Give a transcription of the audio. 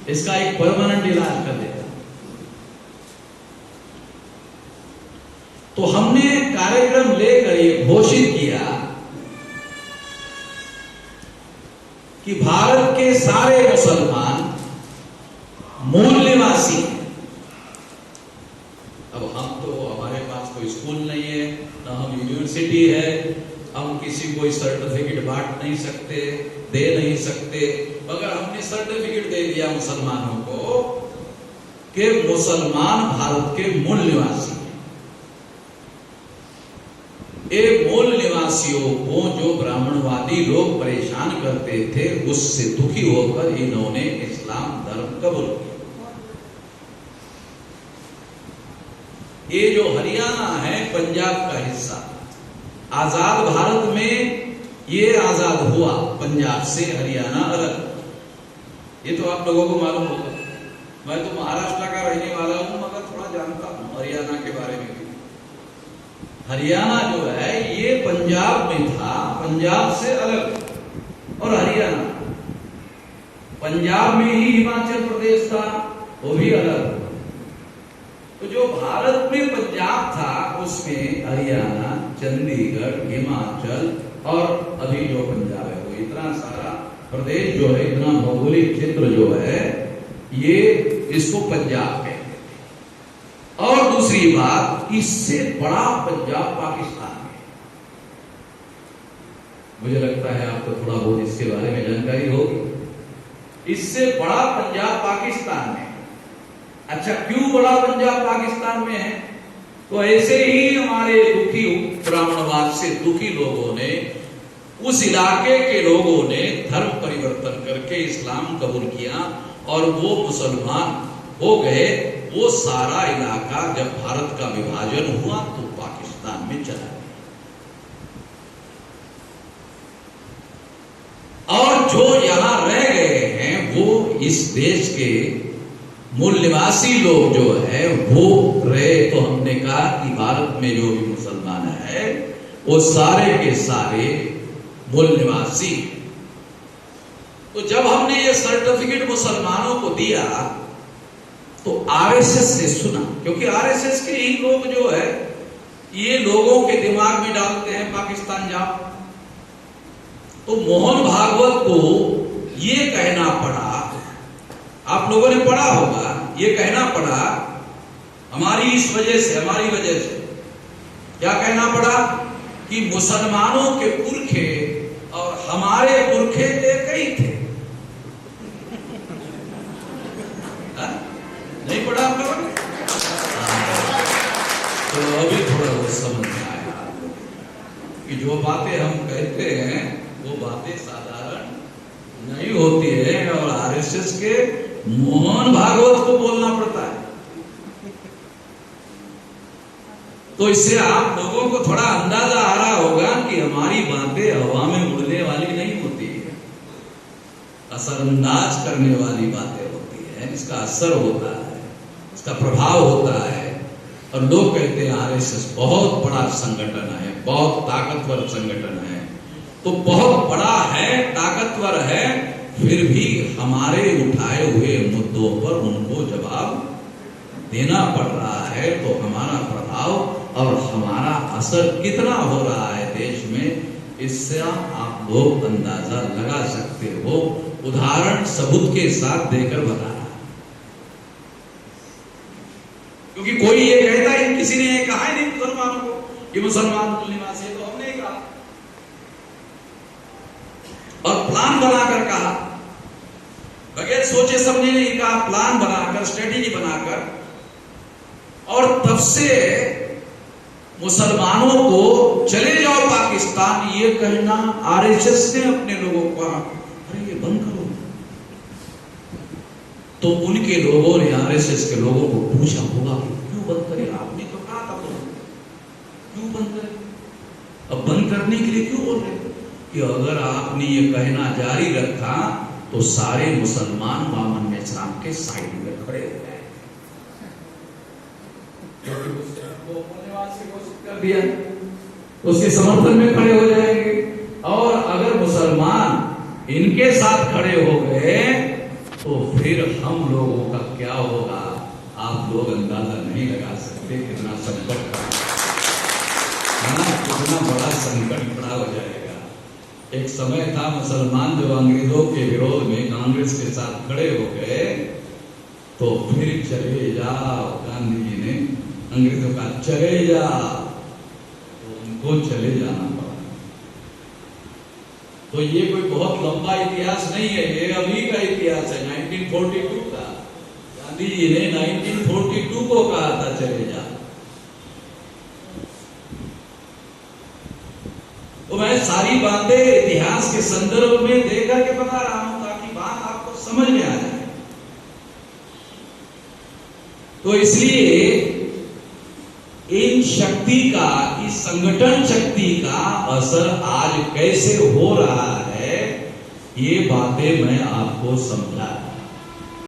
इसका एक परमानेंट इलाज कर देगा। तो हमने कार्यक्रम लेकर ये घोषित किया कि भारत के सारे मुसलमान मूल निवासी हैं। अब हम तो, हमारे पास कोई स्कूल नहीं है, ना हम यूनिवर्सिटी है, हम किसी को सर्टिफिकेट बांट नहीं सकते, दे नहीं सकते। अगर हमने सर्टिफिकेट दे दिया मुसलमानों को कि मुसलमान भारत के मूल निवासी हैं, ये मूल निवासियों को जो ब्राह्मणवादी लोग परेशान करते थे उससे दुखी होकर इन्होंने इस्लाम धर्म कबूल किया। ये जो हरियाणा है पंजाब का हिस्सा, आजाद भारत में ये आजाद हुआ पंजाब से, हरियाणा अलग। ये तो आप लोगों को मालूम होगा। मैं तो महाराष्ट्र का रहने वाला हूं मगर थोड़ा जानता हूं हरियाणा के बारे में भी। हरियाणा जो है ये पंजाब में था, पंजाब से अलग। और हरियाणा पंजाब में ही हिमाचल प्रदेश था, वो भी अलग। तो जो भारत में पंजाब था उसमें हरियाणा, चंडीगढ़, हिमाचल और अभी जो पंजाब है, वो इतना सारा प्रदेश जो है, इतना भौगोलिक क्षेत्र जो है, ये इसको पंजाब कहते थे। और दूसरी बात, इससे बड़ा पंजाब पाकिस्तान है। मुझे लगता है आपको थोड़ा बहुत इसके बारे में जानकारी होगी। इससे बड़ा पंजाब पाकिस्तान में। अच्छा, क्यों बड़ा पंजाब पाकिस्तान में है? तो ऐसे ही हमारे दुखी ब्राह्मणवाद से दुखी लोगों ने, उस इलाके के लोगों ने धर्म परिवर्तन करके इस्लाम कबूल किया और वो मुसलमान हो गए। वो सारा इलाका जब भारत का विभाजन हुआ तो पाकिस्तान में चला गया। और जो यहां रह गए हैं वो इस देश के मूल निवासी लोग जो है वो रहे। तो हमने कहा कि भारत में जो भी मुसलमान है वो सारे के सारे मूल निवासी। तो जब हमने ये सर्टिफिकेट मुसलमानों को दिया तो आरएसएस से सुना, क्योंकि आरएसएस के ही लोग जो है ये लोगों के दिमाग में डालते हैं पाकिस्तान जाओ। तो मोहन भागवत को ये कहना पड़ा, आप लोगों ने पढ़ा होगा, ये कहना पड़ा हमारी इस वजह से, हमारी वजह से क्या कहना पड़ा कि मुसलमानों के पुरखे और हमारे पुरखे एक ही थे। नहीं पढ़ा आप लोगों ने? तो अभी थोड़ा बहुत समझ में आया कि जो बातें हम कहते हैं वो बातें साधारण नहीं होती है और आरएसएस के मोहन भागवत को बोलना पड़ता है। तो इससे आप लोगों को थोड़ा अंदाजा आ रहा होगा कि हमारी बातें हवा में उड़ने वाली नहीं होती है, असरअंदाज करने वाली बातें होती है। इसका असर होता है, इसका प्रभाव होता है। और लोग कहते हैं आरएसएस बहुत बड़ा संगठन है, बहुत ताकतवर संगठन है। तो बहुत बड़ा है, ताकतवर है, फिर भी हमारे उठाए हुए मुद्दों पर उनको जवाब देना पड़ रहा है। तो हमारा प्रभाव और हमारा असर कितना हो रहा है देश में, इससे आप लोग अंदाजा लगा सकते हो। उदाहरण सबूत के साथ देकर बता रहा है। क्योंकि कोई ये कहता है, किसी ने कहा ही नहीं मुसलमानों को कि मुसलमान मूल निवासी है, तो हमने कहा और प्लान बनाकर कहा, बगैर सोचे समझे नहीं कहा, प्लान बनाकर, स्ट्रेटेजी बनाकर। और तब से मुसलमानों को चले जाओ पाकिस्तान ये कहना आरएसएस ने अपने लोगों को कहा, अरे ये बंद करो। तो उनके लोगों ने, आरएसएस के लोगों को पूछा होगा कि क्यों बंद करें, आपने तो कहा था तो क्यों बंद करें? अब बंद करने के लिए क्यों बोल रहे कि अगर आपने ये कहना जारी रखा तो सारे मुसलमान मोहम्मद इस्लाम के साइड में खड़े हो गए, कर दिया, उसके समर्थन में खड़े हो जाएंगे। और अगर मुसलमान इनके साथ खड़े हो गए तो फिर फिर हम लोगों का क्या होगा आप लोग अंदाजा नहीं लगा सकते। कितना संकट कितना बड़ा संकट खड़ा हो जाएगा। एक समय था मुसलमान जो अंग्रेजों के विरोध में कांग्रेस के साथ खड़े हो गए तो फिर चले जाओ, गांधी जी ने अंग्रेजों का चले जाओ, तो उनको चले जाना पड़ा। तो ये कोई बहुत लंबा इतिहास नहीं है, ये अभी का इतिहास है, 1942 का। गांधी जी ने 1942 को कहा था चले जा। तो मैं सारी बातें इतिहास के संदर्भ में देकर के बता रहा हूं ताकि बात आपको समझ में आ जाए। तो इसलिए इन शक्ति का, इस संगठन शक्ति का असर आज कैसे हो रहा है, ये बातें मैं आपको समझा